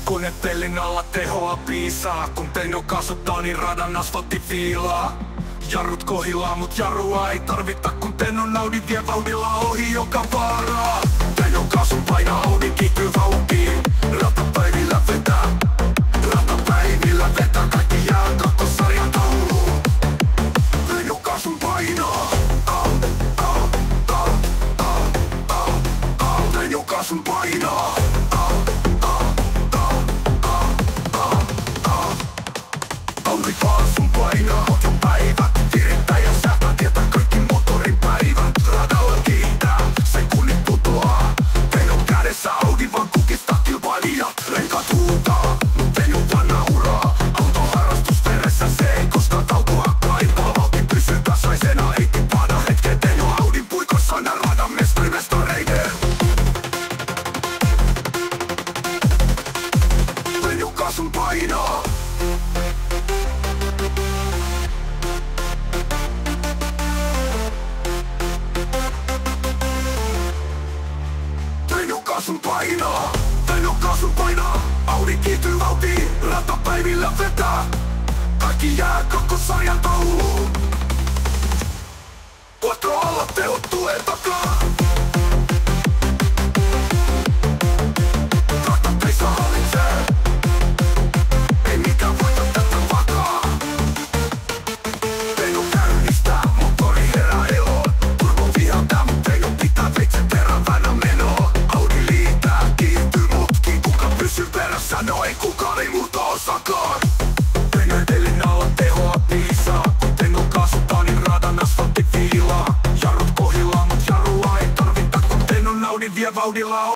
Konepellin alla tehoa piisaa, kun Teino kasvattaa, niin radan asfaltti fiilaa. Jarrut kohillaan, mut jarrua ei tarvita, kun Teinon Audi vie vauhdilla ohi joka vaaraa. Teino kasun painaa, Audi kiihtyy vauhtiin. Ratapäivillä vetää, kaikki jää kakkosarjan tauluun. Teino kasun painaa, Teino kasun painaa. Audi kaasun painaa, oot jo päivä. Virittäjä sähtää, tietää kaikki motorin päivät. Radalla kiihtää, sekunnit putoaa. Teino kädessä Audi vaan kukistaa kilpailijat. Renkaat huutaa, mut Teino vaan nauraa. Autoharrastus veressä, se ei koskaan taukoa kaipaa. Vauhti pysyy tasaisena, ei tipahda hetkeen. Teino Audin puikossa on nää radan mestareiden. Teino kaasun painaa. Teino kaasun painaa, Audi kiihtyy vauhtiin. Ratapäivillä vetää, kaikki jää kakkosarjan tauluun. Quattro alla teot tulee takaa. Traktat ei saa hallitsee, ei mikään voita tätä vakaa. Teino käynnistää, motori herää eloon. Turbo viheltää, mut Teino pitää veitsen terävänä menoa. Audi liitää, kiihtyy mutkiin, kuka pysyy perässä, no ei kukaan ei murta osakaan. Konepellin alla tehoa piisaa, kun Teino kasvattaa, niin radan asfaltti fiilaa. Jarrut kohillaan, mut jarrua ei tarvita, kun Teinon Audi vie vauhdilla.